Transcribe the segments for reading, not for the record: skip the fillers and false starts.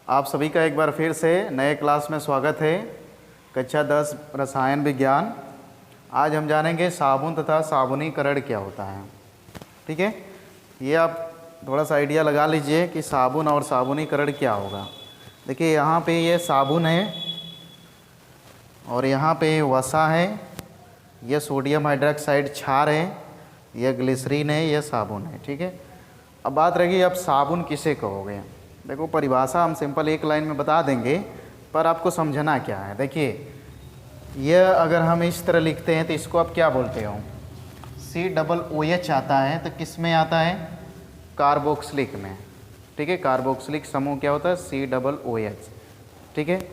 आप सभी का एक बार फिर से नए क्लास में स्वागत है। कक्षा 10 रसायन विज्ञान। आज हम जानेंगे साबुन तथा साबुनीकरण क्या होता है। ठीक है, ये आप थोड़ा सा आइडिया लगा लीजिए कि साबुन और साबुनीकरण क्या होगा। देखिए यहाँ पे ये साबुन है और यहाँ पे वसा है, यह सोडियम हाइड्रोक्साइड क्षार है, यह ग्लिसरीन है, यह साबुन है। ठीक है, अब बात रहेगी अब साबुन किसे कहोगे। देखो परिभाषा हम सिंपल एक लाइन में बता देंगे, पर आपको समझना क्या है। देखिए यह अगर हम इस तरह लिखते हैं तो इसको आप क्या बोलते हो, COOH आता है तो किस में आता है, कार्बोक्सिलिक में। ठीक है, कार्बोक्सिलिक समूह क्या होता है, COOH। ठीक है,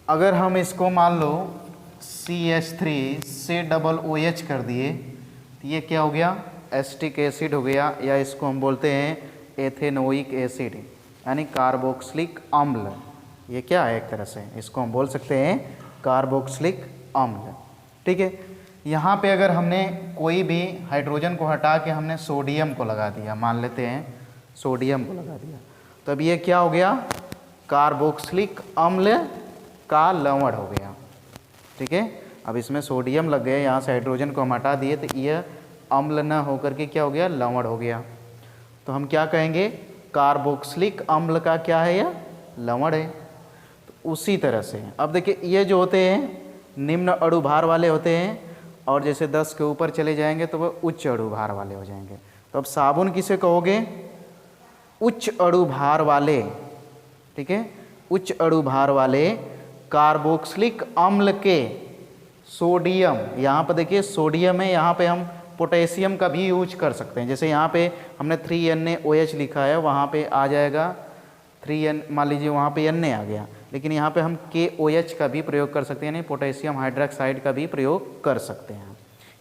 अगर हम इसको मान लो CH3COOH कर दिए तो ये क्या हो गया, एसिटिक एसिड हो गया, या इसको हम बोलते हैं एथेनोइक एसिड यानी कार्बोक्सिलिक अम्ल। ये क्या है, एक तरह से इसको हम बोल सकते हैं कार्बोक्सिलिक अम्ल। ठीक है, यहाँ पे अगर हमने कोई भी हाइड्रोजन को हटा के हमने सोडियम को लगा दिया, मान लेते हैं सोडियम को लगा दिया, तो अब ये क्या हो गया, कार्बोक्सिलिक अम्ल का लवण हो गया। ठीक है, अब इसमें सोडियम लग गया, यहाँ से हाइड्रोजन को हम हटा दिए तो यह अम्ल न होकर के क्या हो गया, लवण हो गया। तो हम क्या कहेंगे, कार्बोक्सिलिक अम्ल का क्या है, यह लवण है। तो उसी तरह से अब देखिए ये जो होते हैं निम्न अणुभार वाले होते हैं, और जैसे 10 के ऊपर चले जाएंगे तो वह उच्च अणुभार वाले हो जाएंगे। तो अब साबुन किसे कहोगे, उच्च अणुभार वाले। ठीक है, उच्च अणुभार वाले कार्बोक्सिलिक अम्ल के सोडियम, यहाँ पर देखिए सोडियम है, यहाँ पे हम पोटेशियम का भी यूज कर सकते हैं। जैसे यहाँ पे हमने 3NaOH लिखा है, वहाँ पे आ जाएगा 3N, मान लीजिए वहाँ पे Na आ गया, लेकिन यहाँ पे हम KOH का भी प्रयोग कर सकते हैं, यानी पोटेशियम हाइड्रोक्साइड का भी प्रयोग कर सकते हैं।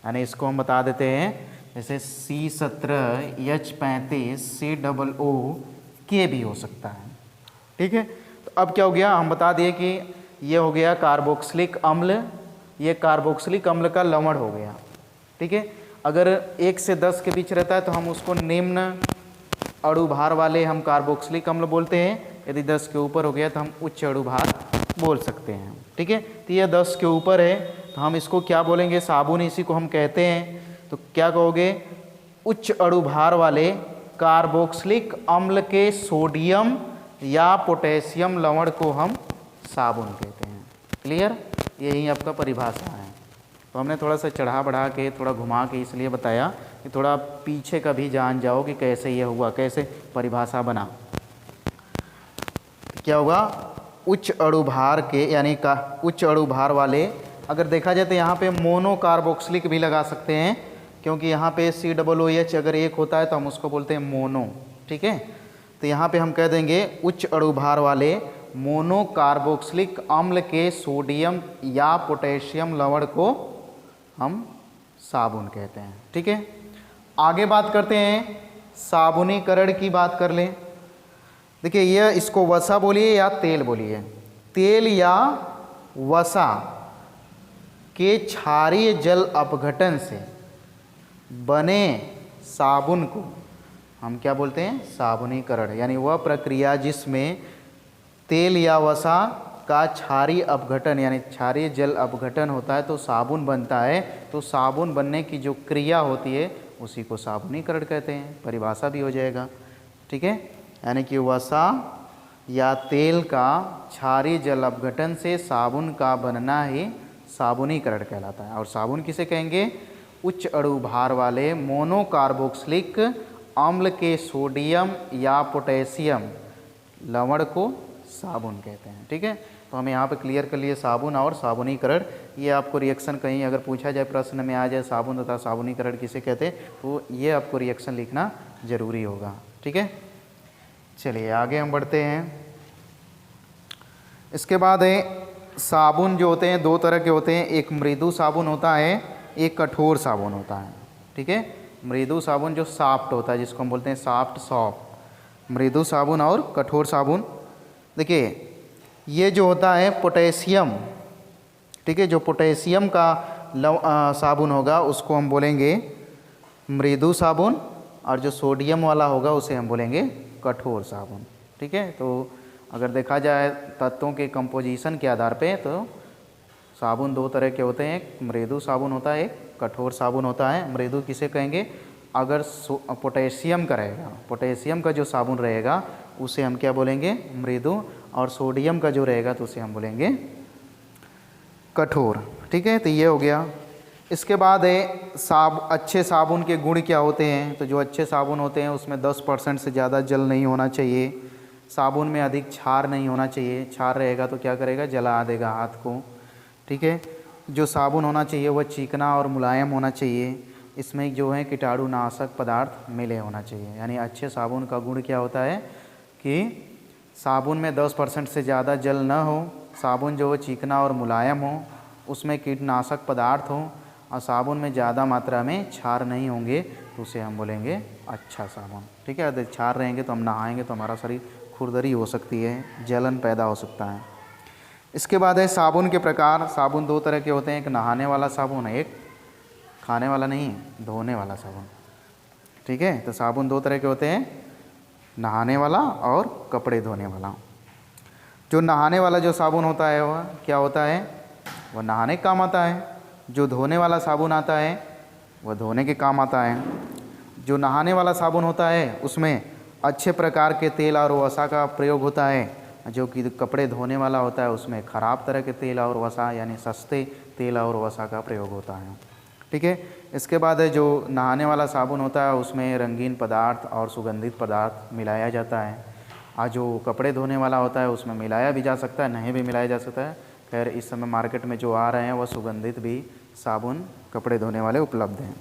यानी इसको हम बता देते हैं, जैसे C17H35COO भी हो सकता है। ठीक है, तो अब क्या हो गया, हम बता दिए कि ये हो गया कार्बोक्सिलिक अम्ल, ये कार्बोक्सिलिक अम्ल का लवण हो गया। ठीक है, अगर 1 से 10 के बीच रहता है तो हम उसको निम्न अणुभार वाले हम कार्बोक्सिलिक अम्ल बोलते हैं। यदि 10 के ऊपर हो गया तो हम उच्च अणुभार बोल सकते हैं। ठीक है, तो ये 10 के ऊपर है तो हम इसको क्या बोलेंगे, साबुन इसी को हम कहते हैं। तो क्या कहोगे, उच्च अणुभार वाले कार्बोक्सिलिक अम्ल के सोडियम या पोटेशियम लवण को हम साबुन कहते हैं। क्लियर, यही आपका परिभाषा है। तो हमने थोड़ा सा चढ़ा बढ़ा के, थोड़ा घुमा के इसलिए बताया कि थोड़ा पीछे का भी जान जाओ कि कैसे ये हुआ, कैसे परिभाषा बना। क्या होगा, उच्च अणुभार के यानी का उच्च अणुभार वाले, अगर देखा जाए तो यहाँ पे मोनो कार्बोक्सिलिक भी लगा सकते हैं, क्योंकि यहाँ पे COOH अगर एक होता है तो हम उसको बोलते हैं मोनो। ठीक है, तो यहाँ पे हम कह देंगे उच्च अणुभार वाले मोनो कार्बोक्सिलिक अम्ल के सोडियम या पोटेशियम लवण को हम साबुन कहते हैं। ठीक है, आगे बात करते हैं, साबुनीकरण की बात कर लें। देखिए यह, इसको वसा बोलिए या तेल बोलिए, तेल या वसा के क्षारीय जल अपघटन से बने साबुन को हम क्या बोलते हैं, साबुनीकरण। यानी वह प्रक्रिया जिसमें तेल या वसा का क्षारीय अपघटन यानी क्षारीय जल अपघटन होता है तो साबुन बनता है। तो साबुन बनने की जो क्रिया होती है उसी को साबुनीकरण कहते हैं। परिभाषा भी हो जाएगा। ठीक है, यानी कि वसा या तेल का क्षारीय जल अपघटन से साबुन का बनना ही साबुनीकरण कहलाता है। और साबुन किसे कहेंगे, उच्च अणुभार वाले मोनो कार्बोक्सिलिक अम्ल के सोडियम या पोटेशियम लवण को साबुन कहते हैं। ठीक है, तो हमें यहाँ पे क्लियर कर लिए साबुन और साबुनीकरण। ये आपको रिएक्शन कहीं अगर पूछा जाए, प्रश्न में आ जाए साबुन तथा साबुनीकरण किसे कहते हैं, तो ये आपको रिएक्शन लिखना जरूरी होगा। ठीक है, चलिए आगे हम बढ़ते हैं। इसके बाद है साबुन जो होते हैं दो तरह के होते हैं, एक मृदु साबुन होता है, एक कठोर साबुन होता है। ठीक है, मृदु साबुन जो सॉफ्ट होता है, जिसको हम बोलते हैं सॉफ्ट, मृदु साबुन और कठोर साबुन। देखिए ये जो होता है पोटेशियम, ठीक है, जो पोटेशियम का साबुन होगा उसको हम बोलेंगे मृदु साबुन, और जो सोडियम वाला होगा उसे हम बोलेंगे कठोर साबुन। ठीक है, तो अगर देखा जाए तत्वों के कंपोजिशन के आधार पे तो साबुन दो तरह के होते हैं, एक मृदु साबुन होता है, एक कठोर साबुन होता है। मृदु किसे कहेंगे? अगर पोटेशियम का रहेगा, पोटेशियम का जो साबुन रहेगा उसे हम क्या बोलेंगे? मृदु। और सोडियम का जो रहेगा तो उसे हम बोलेंगे कठोर। ठीक है, तो ये हो गया। इसके बाद है अच्छे साबुन के गुण क्या होते हैं? तो जो अच्छे साबुन होते हैं उसमें 10% से ज़्यादा जल नहीं होना चाहिए, साबुन में अधिक क्षार नहीं होना चाहिए, क्षार रहेगा तो क्या करेगा? जला देगा हाथ को। ठीक है, जो साबुन होना चाहिए वह चिकना और मुलायम होना चाहिए, इसमें जो है कीटाणुनाशक पदार्थ मिले होना चाहिए। यानी अच्छे साबुन का गुण क्या होता है कि साबुन में 10% से ज़्यादा जल न हो, साबुन जो हो चिकना और मुलायम हो, उसमें कीटनाशक पदार्थ हो, और साबुन में ज़्यादा मात्रा में क्षार नहीं होंगे तो उसे हम बोलेंगे अच्छा साबुन। ठीक है, यदि क्षार रहेंगे तो हम नहाएंगे तो हमारा शरीर खुरदरी हो सकती है, जलन पैदा हो सकता है। इसके बाद है साबुन के प्रकार। साबुन दो तरह के होते हैं, एक नहाने वाला साबुन है, एक खाने वाला नहीं, धोने वाला साबुन। ठीक है, तो साबुन दो तरह के होते हैं, नहाने वाला और कपड़े धोने वाला। जो नहाने वाला जो साबुन होता है वह क्या होता है? वह नहाने के काम आता है। जो धोने वाला साबुन आता है वह धोने के काम आता है। जो नहाने वाला साबुन होता है उसमें अच्छे प्रकार के तेल और वसा का प्रयोग होता है, जो कि कपड़े धोने वाला होता है उसमें ख़राब तरह के तेल और वसा यानी सस्ते तेल और वसा का प्रयोग होता है। ठीक है, इसके बाद है जो नहाने वाला साबुन होता है उसमें रंगीन पदार्थ और सुगंधित पदार्थ मिलाया जाता है, और जो कपड़े धोने वाला होता है उसमें मिलाया भी जा सकता है, नहीं भी मिलाया जा सकता है। खैर इस समय मार्केट में जो आ रहे हैं वह सुगंधित भी साबुन कपड़े धोने वाले उपलब्ध हैं।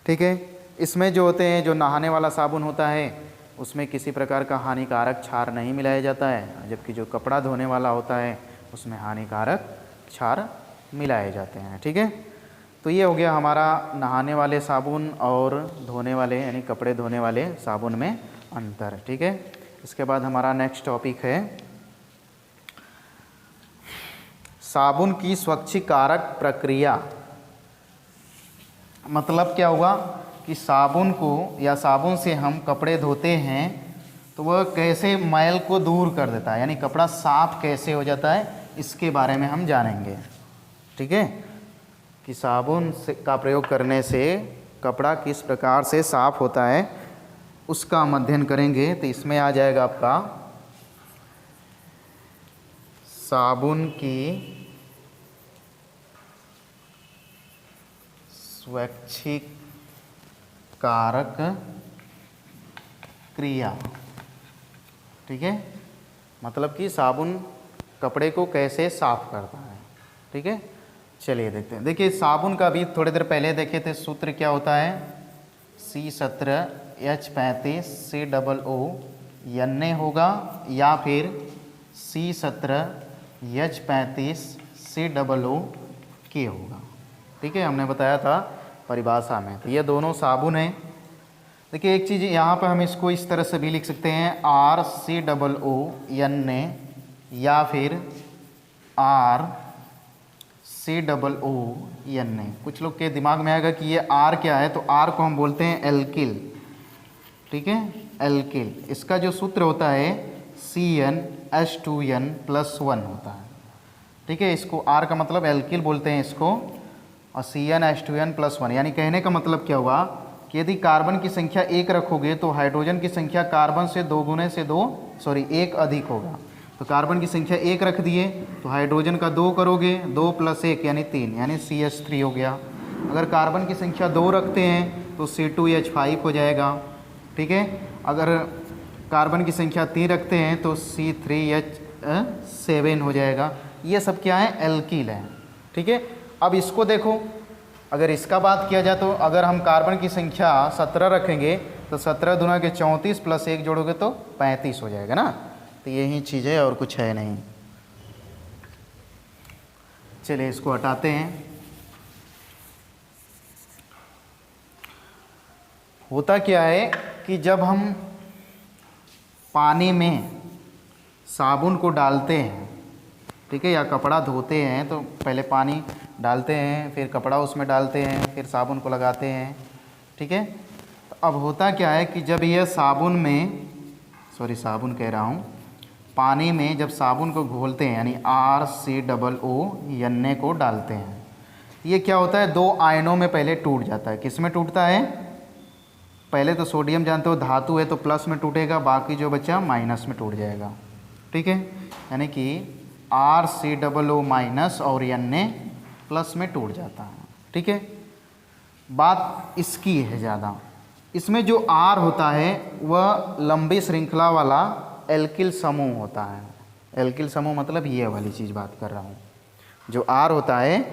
ठीक है, इसमें जो होते हैं, जो नहाने वाला साबुन होता है उसमें किसी प्रकार का हानिकारक क्षार नहीं मिलाया जाता है, जबकि जो कपड़ा धोने वाला होता है उसमें हानिकारक क्षार मिलाए जाते हैं। ठीक है, तो ये हो गया हमारा नहाने वाले साबुन और धोने वाले यानी कपड़े धोने वाले साबुन में अंतर। ठीक है, इसके बाद हमारा नेक्स्ट टॉपिक है साबुन की स्वच्छीकारक प्रक्रिया। मतलब क्या हुआ कि साबुन को या साबुन से हम कपड़े धोते हैं तो वह कैसे मैल को दूर कर देता है, यानी कपड़ा साफ कैसे हो जाता है, इसके बारे में हम जानेंगे। ठीक है, कि साबुन का प्रयोग करने से कपड़ा किस प्रकार से साफ होता है उसका हम अध्ययन करेंगे। तो इसमें आ जाएगा आपका साबुन की स्वच्छीकारक क्रिया। ठीक है, मतलब कि साबुन कपड़े को कैसे साफ करता है। ठीक है, चलिए देखते हैं। देखिए साबुन का भी थोड़ी देर पहले देखे थे, सूत्र क्या होता है? C17H35 COO होगा या फिर C17H35 COO होगा। ठीक है, हमने बताया था परिभाषा में। तो ये दोनों साबुन हैं। देखिए एक चीज़ यहाँ पर हम इसको इस तरह से भी लिख सकते हैं RCOO या फिर RCOO। कुछ लोग के दिमाग में आएगा कि ये R क्या है, तो R को हम बोलते हैं एल्किल। ठीक है, एल्किल। इसका जो सूत्र होता है CnH2n+1 होता है। ठीक है, इसको R का मतलब एल्किल बोलते हैं इसको, और CnH2n+1 यानी कहने का मतलब क्या हुआ कि यदि कार्बन की संख्या 1 रखोगे तो हाइड्रोजन की संख्या कार्बन से 1 अधिक होगा। तो कार्बन की संख्या 1 रख दिए तो हाइड्रोजन का 2 करोगे, 2 + 1 यानी 3 यानी CH3 हो गया। अगर कार्बन की संख्या 2 रखते हैं तो C2H5 हो जाएगा। ठीक है, अगर कार्बन की संख्या 3 रखते हैं तो C3H7 हो जाएगा। ये सब क्या है? एल्किल है। ठीक है, अब इसको देखो, अगर इसका बात किया जाए तो अगर हम कार्बन की संख्या 17 रखेंगे तो 17 दूना के 34 + 1 जोड़ोगे तो 35 हो जाएगा ना। तो यही चीज़ है और कुछ है नहीं। चलिए इसको हटाते हैं। होता क्या है कि जब हम पानी में साबुन को डालते हैं, ठीक है, या कपड़ा धोते हैं तो पहले पानी डालते हैं, फिर कपड़ा उसमें डालते हैं, फिर साबुन को लगाते हैं। ठीक है, तो अब होता क्या है कि जब यह साबुन कह रहा हूँ, पानी में जब साबुन को घोलते हैं यानी RCOO को डालते हैं, ये क्या होता है, दो आयनों में पहले टूट जाता है। किस में टूटता है, पहले तो सोडियम जानते हो धातु है तो प्लस में टूटेगा, बाकी जो बचा माइनस में टूट जाएगा। ठीक है, यानी कि RCOO- और Na प्लस में टूट जाता है। ठीक है, बात इसकी है ज़्यादा। इसमें जो R होता है वह लंबी श्रृंखला वाला एल्किल समूह होता है। एल्किल समूह मतलब ये वाली चीज़ बात कर रहा हूँ। जो R होता है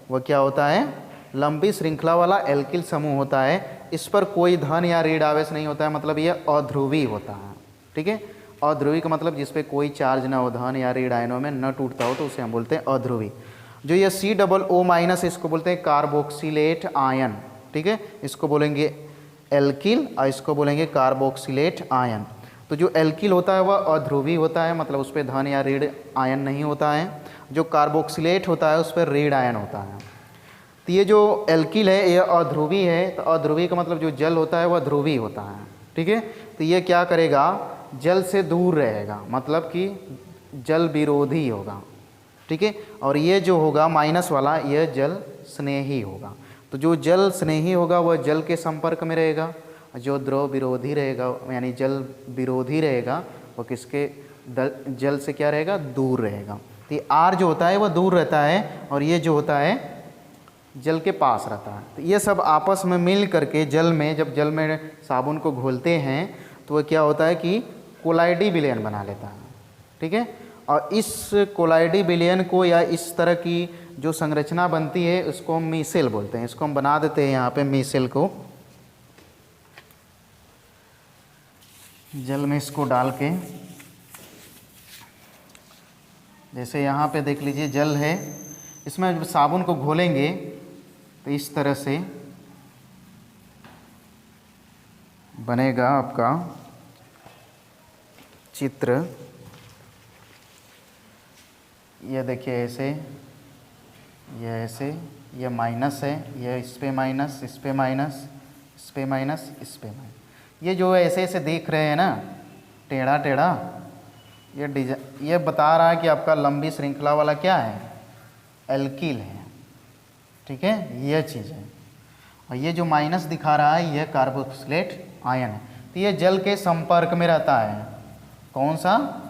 वह क्या होता है, लंबी श्रृंखला वाला एल्किल समूह होता है। इस पर कोई धन या ऋण आवेश नहीं होता है, मतलब ये अध्रुवी होता है। ठीक है, अध्रुवी का मतलब जिस पे कोई चार्ज ना हो, धन या ऋण आयनों में न टूटता हो, तो उसे हम बोलते हैं अध्रुवी। जो ये COO- इसको बोलते हैं कार्बोक्सिलेट आयन। ठीक है, इसको बोलेंगे एल्किल और इसको बोलेंगे कार्बोक्सिलेट आयन। तो जो एल्किल होता है वह अध्रुवी होता है, मतलब उस पर धन या ऋण आयन नहीं होता है। जो कार्बोक्सिलेट होता है उस पर ऋण आयन होता है। तो ये जो एल्किल है ये अध्रुवी है, तो अध्रुवी का मतलब जो जल होता है वह ध्रुवी होता है। ठीक है, तो ये क्या करेगा, जल से दूर रहेगा, मतलब कि जल विरोधी होगा। ठीक है, और ये जो होगा माइनस वाला, यह जल स्नेही होगा। तो जो जल स्नेही होगा वह जल के संपर्क में रहेगा, जो द्रव विरोधी रहेगा यानी जल विरोधी रहेगा वो किसके जल से क्या रहेगा, दूर रहेगा। तो ये R जो होता है वह दूर रहता है और ये जो होता है जल के पास रहता है। तो ये सब आपस में मिल करके जल में, जब जल में साबुन को घोलते हैं तो वह क्या होता है कि कोलाइडी विलयन बना लेता है। ठीक है, और इस कोलाइडी विलयन को या इस तरह की जो संरचना बनती है उसको हम मीसेल बोलते हैं। इसको हम बना देते हैं यहाँ पे मीसेल को, जल में इसको डाल के। जैसे यहाँ पे देख लीजिए जल है, इसमें जब साबुन को घोलेंगे तो इस तरह से बनेगा आपका चित्र। ये देखिए ऐसे, ये ऐसे, ये माइनस है, ये इस पे माइनस, इस पे माइनस, इस पे माइनस, इस पे माइनस। ये जो ऐसे ऐसे देख रहे हैं ना, टेढ़ा टेढ़ा, ये डिजाइन ये बता रहा है कि आपका लंबी श्रृंखला वाला क्या है, एल्किल है। ठीक है, यह चीज़ है। और ये जो माइनस दिखा रहा है यह कार्बोक्सिलेट आयन है। तो ये जल के संपर्क में रहता है, कौन सा,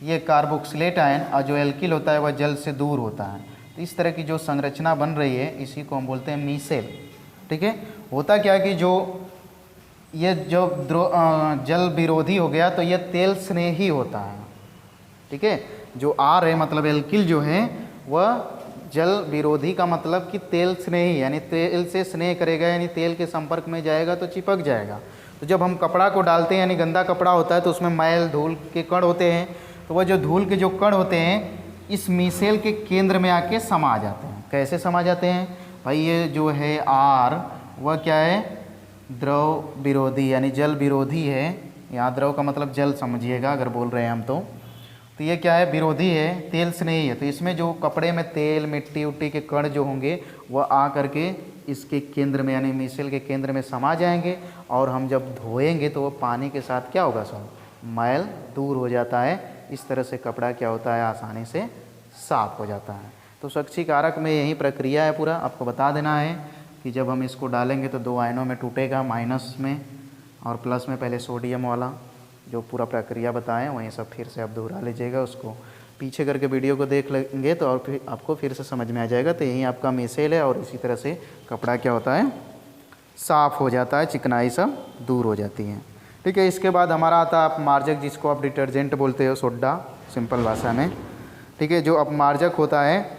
ये कार्बोक्सिलेट आयन। और जो एल्किल होता है वह जल से दूर होता है। तो इस तरह की जो संरचना बन रही है इसी को हम बोलते हैं मीसेल। ठीक है, होता क्या कि जो ये जो जल विरोधी हो गया तो ये तेल स्नेही होता है। ठीक है, जो R है मतलब एल्किल जो है वह जल विरोधी का मतलब कि तेल स्नेही, यानी तेल से स्नेह करेगा, यानी तेल के संपर्क में जाएगा तो चिपक जाएगा। तो जब हम कपड़ा को डालते हैं यानी गंदा कपड़ा होता है तो उसमें मैल धूल के कण होते हैं, तो वह जो धूल के जो कण होते हैं इस मीसेल के केंद्र में आके समा जाते हैं। कैसे समा जाते हैं भाई, ये जो है R वह क्या है, द्रव विरोधी यानी जल विरोधी है। यहाँ द्रव का मतलब जल समझिएगा अगर बोल रहे हैं हम तो ये क्या है, विरोधी है, तेल स्नेही है। तो इसमें जो कपड़े में तेल मिट्टी उट्टी के कण जो होंगे वह आ करके इसके केंद्र में यानी मीसेल के केंद्र में समा जाएंगे, और हम जब धोएंगे तो वह पानी के साथ क्या होगा, सब मैल दूर हो जाता है। इस तरह से कपड़ा क्या होता है, आसानी से साफ हो जाता है। तो स्वच्छी कारक में यही प्रक्रिया है। पूरा आपको बता देना है कि जब हम इसको डालेंगे तो दो आयनों में टूटेगा, माइनस में और प्लस में पहले सोडियम वाला। जो पूरा प्रक्रिया बताएं वहीं सब फिर से आप दोहरा लीजिएगा, उसको पीछे करके वीडियो को देख लेंगे तो और फिर आपको फिर से समझ में आ जाएगा। तो यही आपका मीसेल है और इसी तरह से कपड़ा क्या होता है, साफ़ हो जाता है, चिकनाई सब दूर हो जाती है। ठीक है, इसके बाद हमारा आता है अपमार्जक, जिसको आप डिटर्जेंट बोलते हो, सोडा सिंपल भाषा में। ठीक है, जो अपमार्जक होता है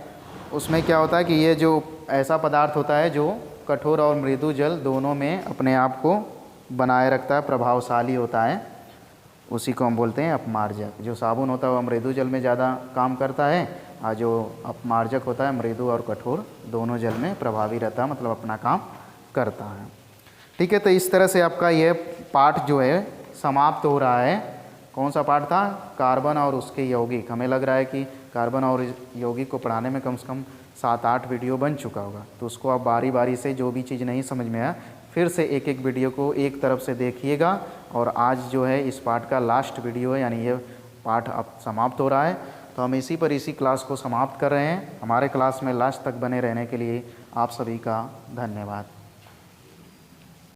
उसमें क्या होता है कि ये जो ऐसा पदार्थ होता है जो कठोर और मृदु जल दोनों में अपने आप को बनाए रखता है, प्रभावशाली होता है, उसी को हम बोलते हैं अपमार्जक। जो साबुन होता है वह मृदु जल में ज़्यादा काम करता है, और जो अपमार्जक होता है मृदु और कठोर दोनों जल में प्रभावी रहता है, मतलब अपना काम करता है। ठीक है, तो इस तरह से आपका ये पाठ जो है समाप्त हो रहा है। कौन सा पाठ था, कार्बन और उसके यौगिक। हमें लग रहा है कि कार्बन और यौगिक को पढ़ाने में कम से कम 7-8 वीडियो बन चुका होगा। तो उसको आप बारी बारी से जो भी चीज़ नहीं समझ में आया फिर से एक एक वीडियो को एक तरफ से देखिएगा। और आज जो है इस पाठ का लास्ट वीडियो है, यानी ये पाठ अब समाप्त हो रहा है, तो हम इसी क्लास को समाप्त कर रहे हैं। हमारे क्लास में लास्ट तक बने रहने के लिए आप सभी का धन्यवाद।